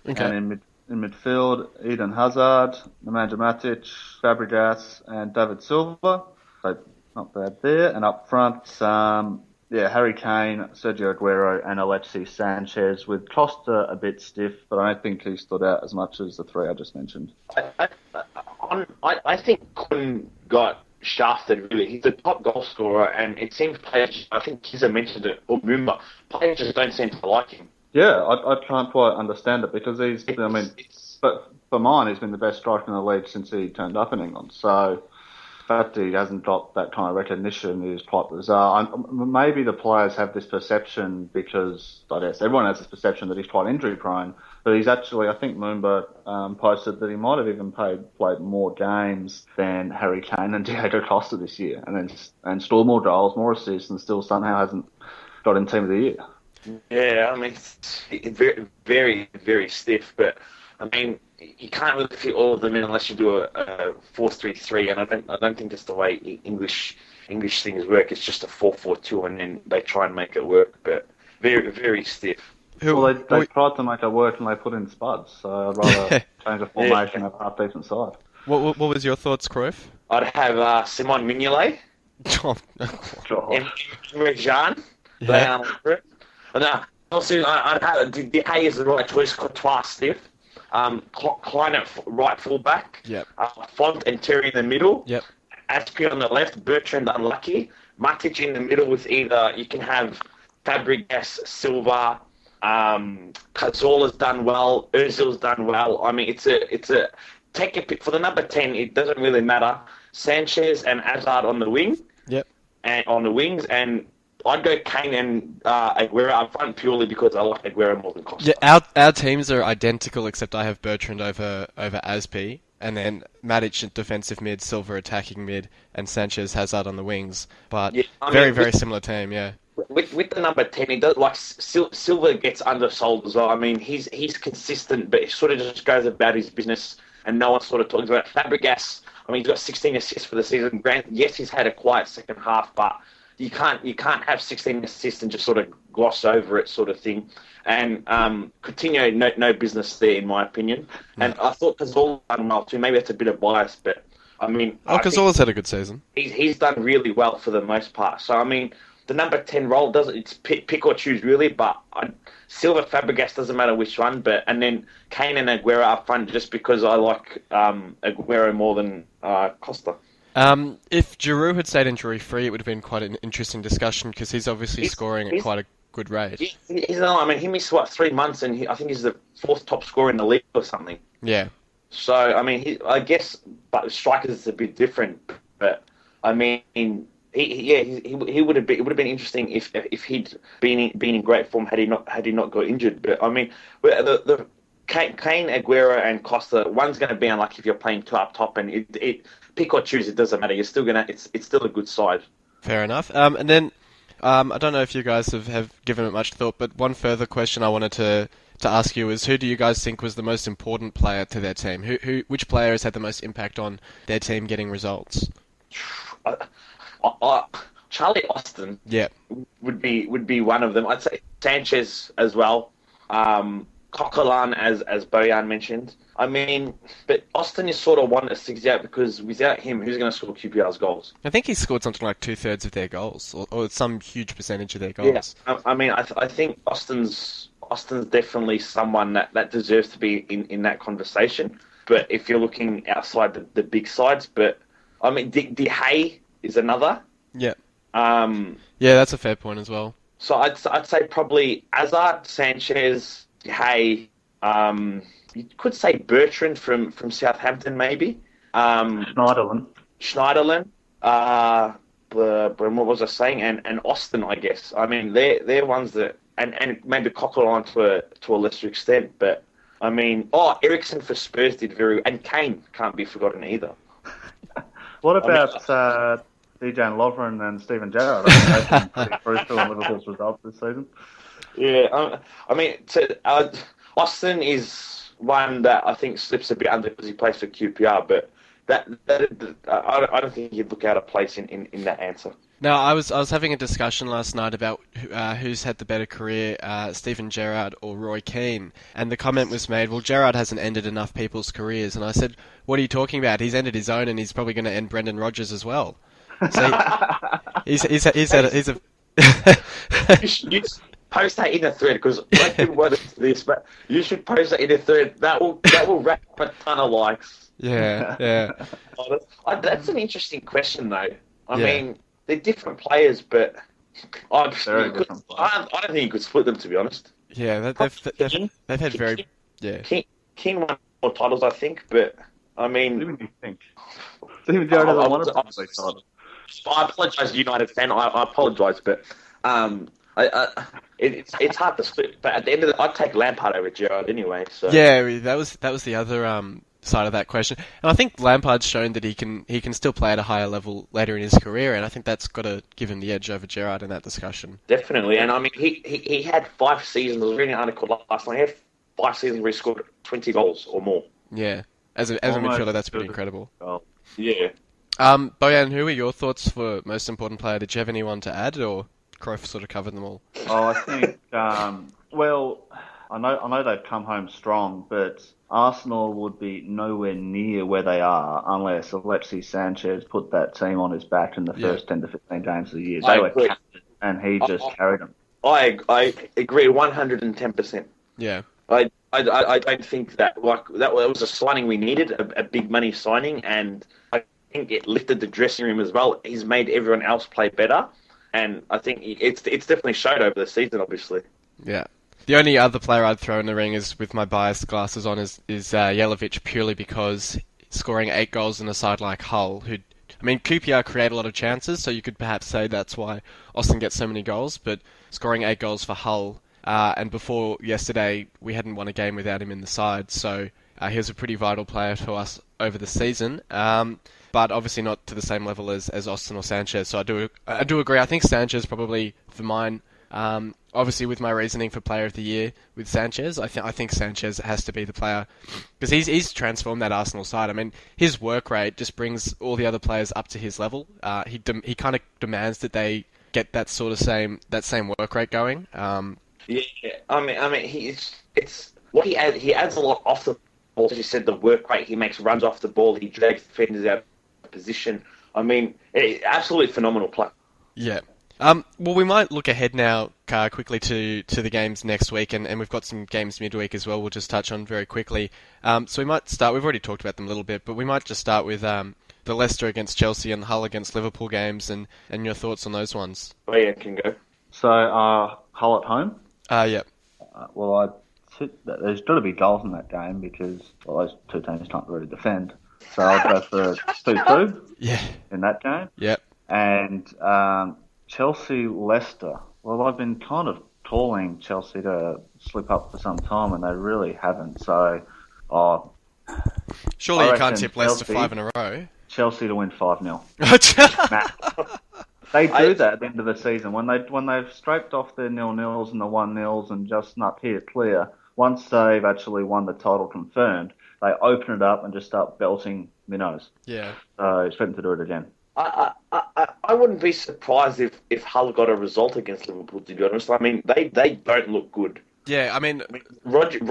Okay. And in midfield, Eden Hazard, Nemanja Matic, Fabregas, and David Silva. So not bad there. And up front, Harry Kane, Sergio Aguero, and Alexis Sanchez, with Costa a bit stiff, but I don't think he stood out as much as the 3 I just mentioned. I think Quinn got shafted, really. He's the top goal scorer, and it seems players, I think Kiza mentioned it, or Moomba, players just don't seem to like him. Yeah, I can't quite understand it, because but for mine, he's been the best striker in the league since he turned up in England, so the fact that he hasn't got that kind of recognition is quite bizarre. Maybe the players have this perception because, I guess, everyone has this perception that he's quite injury prone, but he's actually, I think Moomba posted that he might have even played more games than Harry Kane and Diego Costa this year, and scored more goals, more assists, and still somehow hasn't got in Team of the Year. Yeah, I mean, it's very, very, very stiff, but I mean, you can't really fit all of them in unless you do a 4-3-3, and I don't think that's the way English things work. It's just a 4-4-2, and then they try and make it work, but very, very stiff. Well, they tried to make it work, and they put in Spuds, so I'd rather change the formation of a half-decent side. What was your thoughts, Cruyff? I'd have Simon Mignolet, Oh, Emre Can. yeah. And also, I'd have De Gea is the right choice. Courtois stiff. Klein at right fullback. Yep. Font and Terry in the middle. Yep. Aspie on the left. Bertrand unlucky. Matic in the middle with either you can have Fabregas, Silva. Cazorla's done well. Ozil's done well. I mean, it's a take a pick for the number 10. It doesn't really matter. Sanchez and Hazard on the wing. Yep. And on the wings, and I'd go Kane and Aguero up front purely because I like Aguero more than Costa. Yeah, our teams are identical except I have Bertrand over Aspie, and then Matic at defensive mid, Silva attacking mid, and Sanchez Hazard on the wings. But Yeah, very similar team, yeah. With the number 10, he does like Silva gets undersold as well. I mean, he's consistent, but he sort of just goes about his business, and no one sort of talks about it. Fabregas. I mean, he's got 16 assists for the season. Yes, he's had a quiet second half, but you can't have 16 assists and just sort of gloss over it, sort of thing. And Coutinho, no business there, in my opinion. And I thought Cazorla done well too. Maybe that's a bit of bias, but I mean, Cazorla's had a good season. He's done really well for the most part. So I mean, the number 10 role it's pick or choose really, but Silva, Fabregas, doesn't matter which one, and then Kane and Aguero up front just because I like Aguero more than Costa. If Giroud had stayed injury-free, it would have been quite an interesting discussion because he's obviously scoring at quite a good rate. I mean, he missed, 3 months, and I think he's the 4th top scorer in the league or something. Yeah. So, I mean, I guess, but strikers is a bit different, but, I mean... He would have been. It would have been interesting if he'd been in great form had he not got injured. But I mean, the Kane, Aguero, and Costa. One's going to be unlucky if you're playing two up top, and it pick or choose. It doesn't matter. You're still gonna. It's still a good side. Fair enough. And then I don't know if you guys have given it much thought, but one further question I wanted to ask you is, who do you guys think was the most important player to their team? Which player has had the most impact on their team getting results? Charlie Austin, yeah, would be one of them. I'd say Sanchez as well. Coquelin, as Bojan mentioned. I mean, but Austin is sort of one that sticks out because without him, who's going to score QPR's goals? I think he scored something like 2/3 of their goals, or some huge percentage of their goals. Yeah, I mean, I think Austin's definitely someone that deserves to be in that conversation. But if you're looking outside the big sides, but I mean, De Gea is another. Yeah. Yeah, that's a fair point as well. So I'd say probably Hazard, Sanchez, De Gea. You could say Bertrand from Southampton, maybe. Schneiderlin. What was I saying? And Austin, I guess. I mean, they're ones that, and maybe Coquelin to a lesser extent. But I mean, Eriksen for Spurs did and Kane can't be forgotten either. What about Dejan Lovren and Steven Gerrard? I think they've been pretty crucial in Liverpool's results this season. Yeah, I mean, Austin is one that I think slips a bit under because he plays for QPR, but I don't think he'd look out of place in that answer. No, I was having a discussion last night about who's had the better career, Steven Gerrard or Roy Keane, and the comment was made, well, Gerrard hasn't ended enough people's careers, and I said, what are you talking about? He's ended his own, and he's probably going to end Brendan Rodgers as well. So he's a. You should post that in a thread because I didn't want to do this, but you should post that in a thread. That will rack up a ton of likes. Yeah. That's an interesting question, though. I mean, they're different players, but I don't think you could split them, to be honest. Yeah, they've had very King won more titles, I think, but I mean, who do you think? Steven Gerrard hasn't won a big title. I apologise, United fan. I apologise, but it's hard to split. But at the end of I'd take Lampard over Gerrard anyway. So yeah, that was the other side of that question. And I think Lampard's shown that he can still play at a higher level later in his career, and I think that's got to give him the edge over Gerrard in that discussion. Definitely, and I mean he had 5 seasons. I was reading an article last night. He had 5 seasons where he scored 20 goals or more. Yeah, as a midfielder, that's pretty incredible. Oh. Yeah. Bojan, who are your thoughts for most important player? Did you have anyone to add, or Cruyff sort of covered them all? I think, well, I know they've come home strong, but Arsenal would be nowhere near where they are unless Alexis Sanchez put that team on his back in the first 10 to 15 games of the year. They were captain, and he just carried them. I agree 110%. Yeah. I don't think that was a signing we needed, a big money signing, and I think it lifted the dressing room as well. He's made everyone else play better, and I think it's definitely showed over the season, obviously. Yeah. The only other player I'd throw in the ring is, with my biased glasses on, is Jelavic, purely because scoring 8 goals in a side like Hull, QPR create a lot of chances, so you could perhaps say that's why Austin gets so many goals, but scoring 8 goals for Hull, and before yesterday, we hadn't won a game without him in the side, so he was a pretty vital player to us over the season, but obviously not to the same level as Austin or Sanchez, so I do agree. I think Sanchez probably, for mine, obviously with my reasoning for Player of the Year with Sanchez, I think Sanchez has to be the player, because he's transformed that Arsenal side. I mean, his work rate just brings all the other players up to his level. He kind of demands that they get that sort of same work rate going. Yeah, I mean, it's what he adds. He adds a lot off the ball. As you said, the work rate. He makes runs off the ball. He drags defenders out of position. I mean, absolutely phenomenal play. Yeah. Well, we might look ahead now quickly to the games next week, and we've got some games midweek as well. We'll just touch on very quickly. So we might start. We've already talked about them a little bit, but we might just start with the Leicester against Chelsea and Hull against Liverpool games, and your thoughts on those ones. Oh yeah, can go. So Hull at home. Yeah. Well, there's got to be goals in that game because those two teams can't really defend. So I'll go for 2-2. Yeah. In that game. Yep. And Chelsea-Leicester. Well, I've been kind of calling Chelsea to slip up for some time, and they really haven't. So, surely you can't tip Leicester 5 in a row. Chelsea to win 5-0. They do that at the end of the season when they've scraped off their 0-0s and the 1-0s and just not hit it clear. Once they've actually won the title confirmed, they open it up and just start belting minnows. Yeah. So expect them to do it again. I wouldn't be surprised if Hull got a result against Liverpool, to be honest. I mean, they don't look good. Yeah, I mean, Rodgers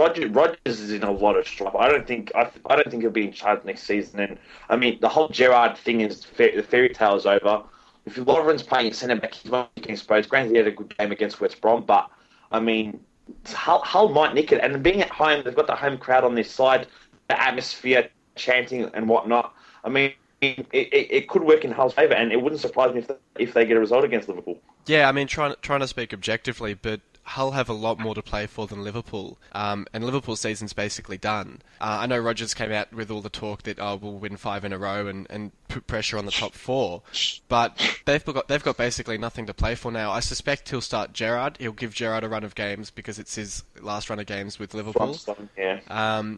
is in a lot of strife. I don't think he'll be in charge next season. And I mean, the whole Gerrard thing is the fairy tale is over. If Lovren's playing centre back, he's not against Spurs. Granted, he had a good game against West Brom, but I mean, Hull might nick it. And being at home, they've got the home crowd on their side, the atmosphere, chanting and whatnot. I mean, it could work in Hull's favour, and it wouldn't surprise me if they get a result against Liverpool. Yeah, I mean, trying to speak objectively, but Hull have a lot more to play for than Liverpool, and Liverpool's season's basically done. I know Rodgers came out with all the talk that we'll win 5 in a row and put pressure on the top 4, but they've got basically nothing to play for now. I suspect he'll start Gerrard. He'll give Gerrard a run of games because it's his last run of games with Liverpool. Yeah. And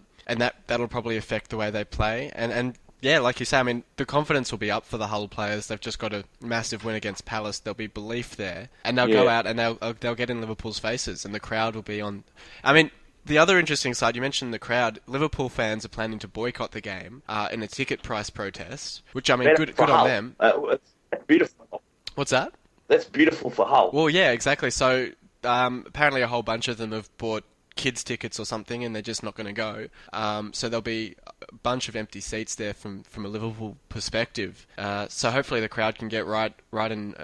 that'll probably affect the way they play. And yeah, like you say, I mean, the confidence will be up for the Hull players. They've just got a massive win against Palace. There'll be belief there. And they'll go out and they'll get in Liverpool's faces, and the crowd will be on. I mean, the other interesting side, you mentioned the crowd. Liverpool fans are planning to boycott the game in a ticket price protest, which, I mean, good on them. That's beautiful. What's that? That's beautiful for Hull. Well, yeah, exactly. So apparently a whole bunch of them have bought kids tickets or something, and they're just not going to go. So there'll be a bunch of empty seats there from a Liverpool perspective. So hopefully the crowd can get right in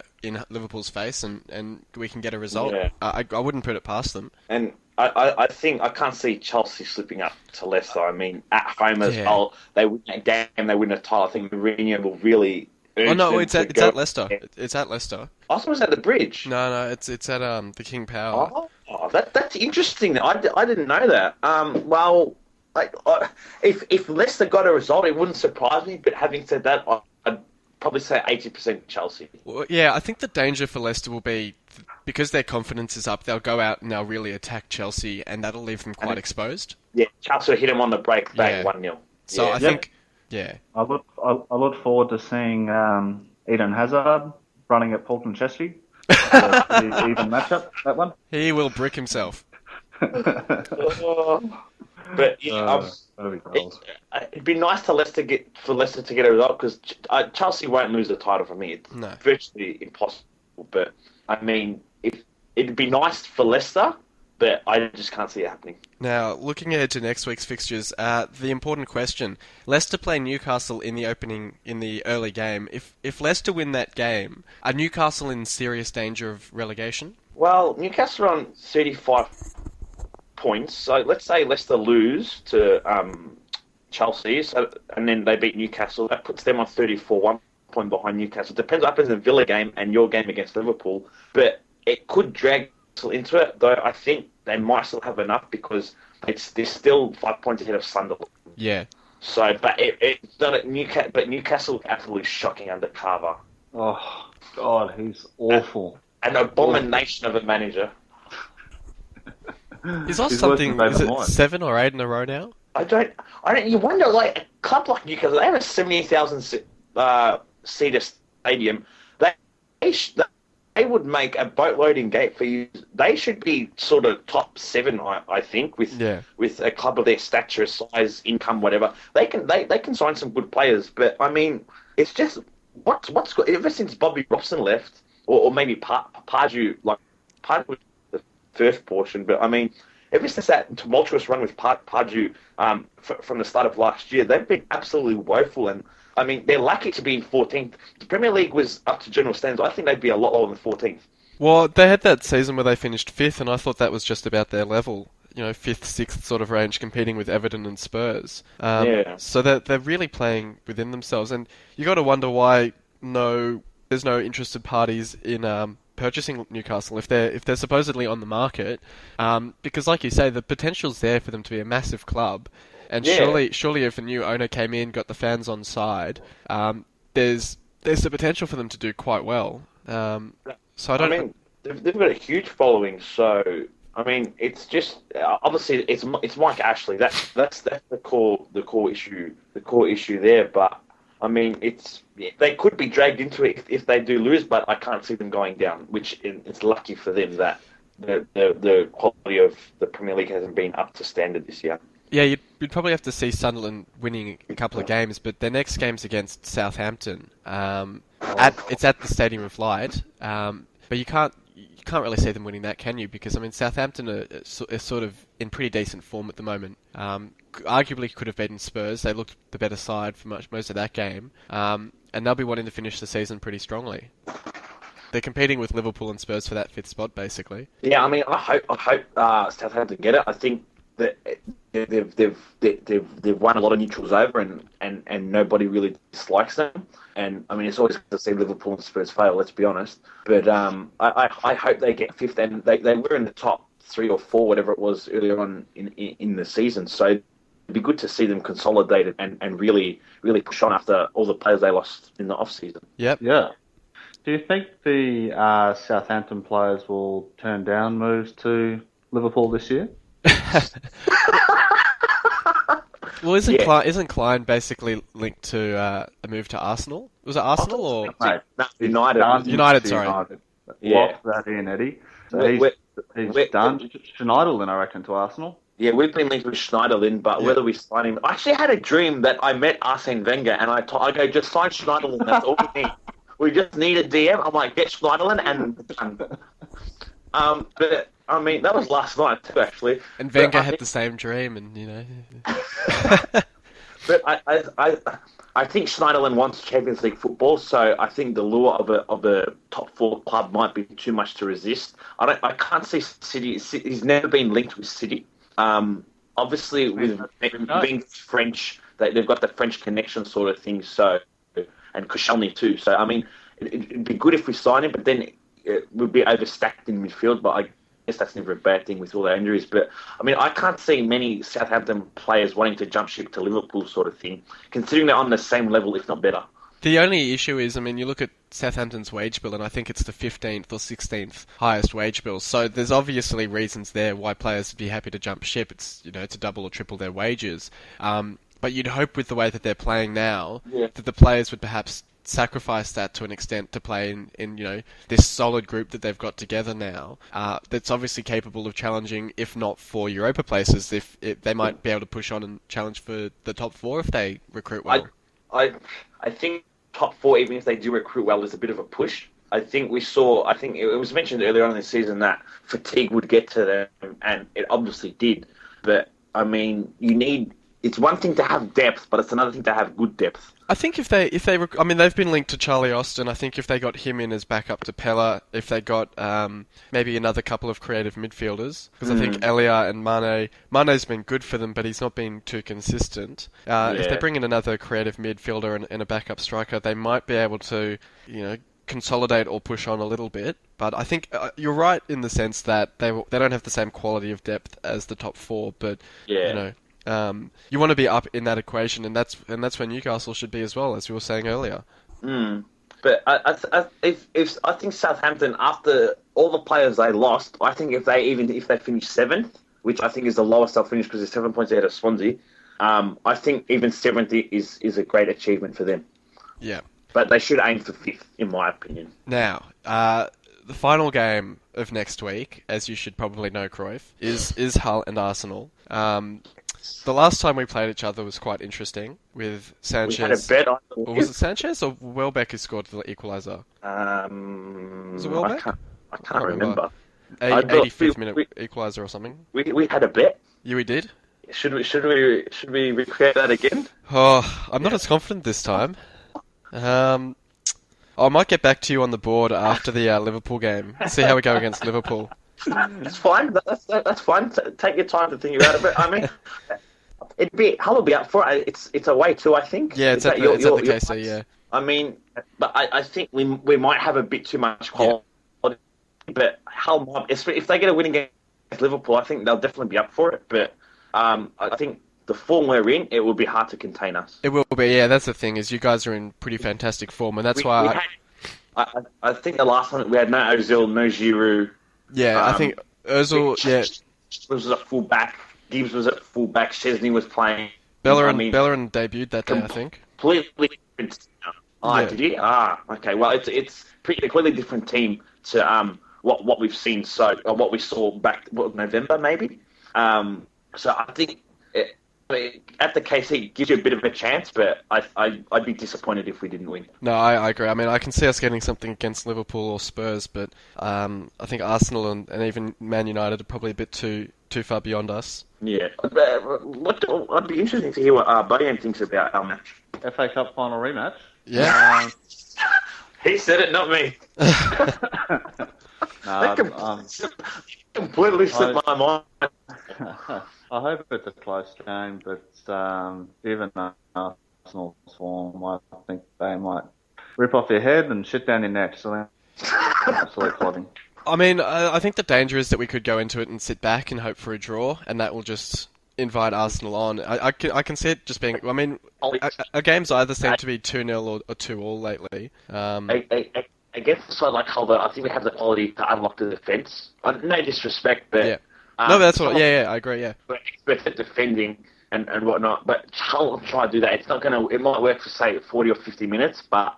Liverpool's face, and we can get a result. Yeah. I wouldn't put it past them. And I think I can't see Chelsea slipping up to Leicester. I mean, at home as well, they win that game, they win a title. I think Mourinho will really. It's at Leicester. It's at Leicester. I thought it was at the Bridge. No, it's at the King Power. Oh, that's interesting. I didn't know that. Well, if Leicester got a result, it wouldn't surprise me. But having said that, I'd probably say 80% Chelsea. Well, yeah, I think the danger for Leicester will be because their confidence is up. They'll go out and they'll really attack Chelsea, and that'll leave them quite exposed. Yeah, Chelsea will hit them on the break, bang, 1-0. So I think, yeah. I look forward to seeing Eden Hazard running at Paul and Chesney. Even matchup, that one. He will brick himself. But yeah, it'd be nice for Leicester to get a result, because Chelsea won't lose the title for me. It's virtually impossible. But I mean, if it'd be nice for Leicester, but I just can't see it happening. Now, looking ahead to next week's fixtures, the important question: Leicester play Newcastle in the early game. If Leicester win that game, are Newcastle in serious danger of relegation? Well, Newcastle are on 35 points, so let's say Leicester lose to Chelsea, and then they beat Newcastle. That puts them on 34, 1 point behind Newcastle. Depends what happens in the Villa game and your game against Liverpool, but it could drag into it, though I think they might still have enough because they're still 5 points ahead of Sunderland. Yeah. So, but Newcastle absolutely shocking under Carver. Oh God, he's awful. An abomination of a manager. He's lost something. Is it 7 or 8 in a row now? I don't. You wonder, like a club like Newcastle, they have a 70,000 seater stadium. They would make a boatload in gate fees. They should be sort of top 7, I think, with a club of their stature, size, income, whatever. They can sign some good players, but I mean, it's just what's got ever since Bobby Robson left, or maybe Pardew, like Pardew was the first portion, but I mean, ever since that tumultuous run with Pardew from the start of last year, they've been absolutely woeful. And I mean, they're lucky to be in 14th. The Premier League was up to general standards. I think they'd be a lot lower than 14th. Well, they had that season where they finished 5th, and I thought that was just about their level. 5th, 6th sort of range, competing with Everton and Spurs. So they're really playing within themselves, and you got to wonder why there's no interested parties in purchasing Newcastle if they're supposedly on the market, because like you say, the potential's there for them to be a massive club. And surely, if a new owner came in, got the fans on side, there's the potential for them to do quite well. They've got a huge following. So I mean, it's just obviously it's Mike Ashley. That's the core issue. The core issue there. But I mean, they could be dragged into it if they do lose. But I can't see them going down. Which it's lucky for them that the quality of the Premier League hasn't been up to standard this year. Yeah, you'd probably have to see Sunderland winning a couple of games, but their next game's against Southampton. It's at the Stadium of Light, but you can't really see them winning that, can you? Because I mean, Southampton are sort of in pretty decent form at the moment. Arguably could have beaten Spurs. They looked the better side for most of that game, and they'll be wanting to finish the season pretty strongly. They're competing with Liverpool and Spurs for that 5th spot, basically. Yeah, I mean, I hope Southampton get it. I think that they've won a lot of neutrals over, and nobody really dislikes them. And I mean, it's always good to see Liverpool and Spurs fail. Let's be honest. But I hope they get 5th, and they were in the top 3 or 4, whatever it was earlier on in the season. So it'd be good to see them consolidated and really push on after all the players they lost in the off season. Yep. Yeah. Do you think the Southampton players will turn down moves to Liverpool this year? Well, isn't Klein basically linked to a move to Arsenal? Was it Arsenal or United? United, sorry. Yeah. Lock that in, Eddie. So he's done. Schneiderlin, I reckon, to Arsenal. Yeah, we've been linked with Schneiderlin, but whether we sign him... I actually had a dream that I met Arsene Wenger, and I go, just sign Schneiderlin, that's all we need. We just need a DM. I'm like, get Schneiderlin, and done. But... I mean, that was last night too, actually. And Wenger had the same dream, and But I think Schneiderlin wants Champions League football, so I think the lure of a top 4 club might be too much to resist. I can't see City. He's never been linked with City. Obviously, with being French, they've got the French connection sort of thing. So, and Koscielny too. So I mean, it'd be good if we sign him, but then it would be overstacked in midfield. But I guess that's never a bad thing with all the injuries. But I mean, I can't see many Southampton players wanting to jump ship to Liverpool sort of thing, considering they're on the same level, if not better. The only issue is, I mean, you look at Southampton's wage bill, and I think it's the 15th or 16th highest wage bill. So there's obviously reasons there why players would be happy to jump ship. It's to double or triple their wages. But you'd hope with the way that they're playing now that the players would perhaps sacrifice that to an extent to play in this solid group that they've got together now, that's obviously capable of challenging, if not for Europa places, if they might be able to push on and challenge for the top 4 if they recruit well. I think top 4, even if they do recruit well, is a bit of a push. I think we saw. I think it was mentioned earlier on in the season that fatigue would get to them, and it obviously did. But I mean, it's one thing to have depth, but it's another thing to have good depth. I think I mean, they've been linked to Charlie Austin. I think if they got him in as backup to Pella, if they got maybe another couple of creative midfielders, because I think Elia and Mane's been good for them, but he's not been too consistent. If they bring in another creative midfielder and a backup striker, they might be able to, consolidate or push on a little bit. But I think you're right in the sense that they don't have the same quality of depth as the top four, but you want to be up in that equation, and that's where Newcastle should be as well, as we were saying earlier. But if I think Southampton, after all the players they lost, I think if they finish seventh, which I think is the lowest they'll finish because they're 7 points ahead of Swansea, I think even 70 is a great achievement for them. Yeah. But they should aim for fifth, in my opinion. Now, the final game of next week, as you should probably know, Cruyff, is Hull and Arsenal. The last time we played each other was quite interesting with Sanchez. We had a bet on the or was it Sanchez or Welbeck who scored the equaliser? Was it Welbeck? I can't remember. 85th minute equaliser or something. We had a bet. Yeah, we did. Should we recreate that again? Oh, I'm not as confident this time. I might get back to you on the board after the Liverpool game. See how we go against Liverpool. It's fine. That's fine. Take your time to think about it. But I mean, Hull will be up for it. It's away too, I think. Yeah, it's at the KC. Yeah. I mean, but I think we might have a bit too much quality. Yeah. But Hull might, if they get a win against Liverpool, I think they'll definitely be up for it. But I think the form we're in, it will be hard to contain us. It will be. Yeah, that's the thing is you guys are in pretty fantastic form, and that's why. I think the last one we had no Ozil, no Giroud. Yeah, I think Ozil. Yeah, was at full back. Gibbs was at full back. Chesney was playing. Bellerin debuted that day, I think. Completely different. Did he? Okay. Well, it's a completely different team to what we've seen. So what we saw back November maybe. So I think at the KC it gives you a bit of a chance, but I'd be disappointed if we didn't win. No, I agree. I mean, I can see us getting something against Liverpool or Spurs, but I think Arsenal and even Man United are probably a bit too far beyond us. Yeah. I'd be interested to hear what Bojan thinks about our match. FA Cup final rematch? Yeah. He said it, not me. Completely slipped my mind. I hope it's a close game, but even Arsenal's form, I think they might rip off your head and shit down your neck. So absolute flogging. I mean, I think the danger is that we could go into it and sit back and hope for a draw, and that will just invite Arsenal on. I can see it just being. I mean, our games either seem to be 2-0 or 2-2 lately. Against a side like Hull, I think we have the quality to unlock the defence. No disrespect, but. Yeah. No, that's what. Yeah, I agree. Yeah, we're experts at defending and whatnot, but Hull try to do that. It's not gonna. It might work for say 40 or 50 minutes, but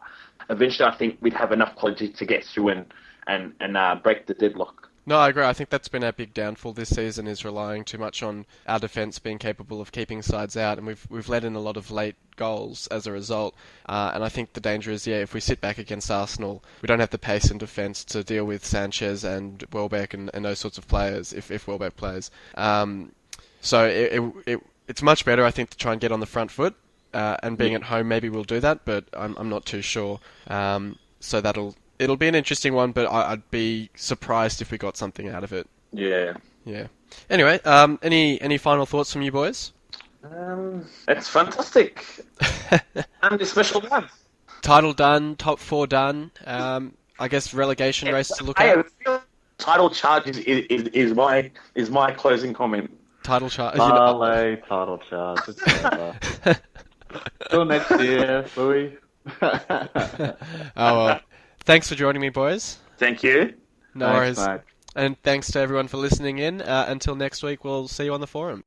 eventually, I think we'd have enough quality to get through and break the deadlock. No, I agree. I think that's been our big downfall this season is relying too much on our defence being capable of keeping sides out, and we've let in a lot of late goals as a result. And I think the danger is, if we sit back against Arsenal, we don't have the pace in defence to deal with Sanchez and Welbeck and those sorts of players if Welbeck plays. So it's much better, I think, to try and get on the front foot. And being at home, maybe we'll do that, but I'm not too sure. So it'll be an interesting one, but I'd be surprised if we got something out of it. Yeah. Yeah. Anyway, any final thoughts from you boys? It's fantastic. And a special one. Title done, top 4 done. I guess relegation race to look at. Title charge is my closing comment. Title charge. Title charge. Till next year, Louis. Oh well. Thanks for joining me, boys. Thank you. No worries. Mate. And thanks to everyone for listening in. Until next week, we'll see you on the forum.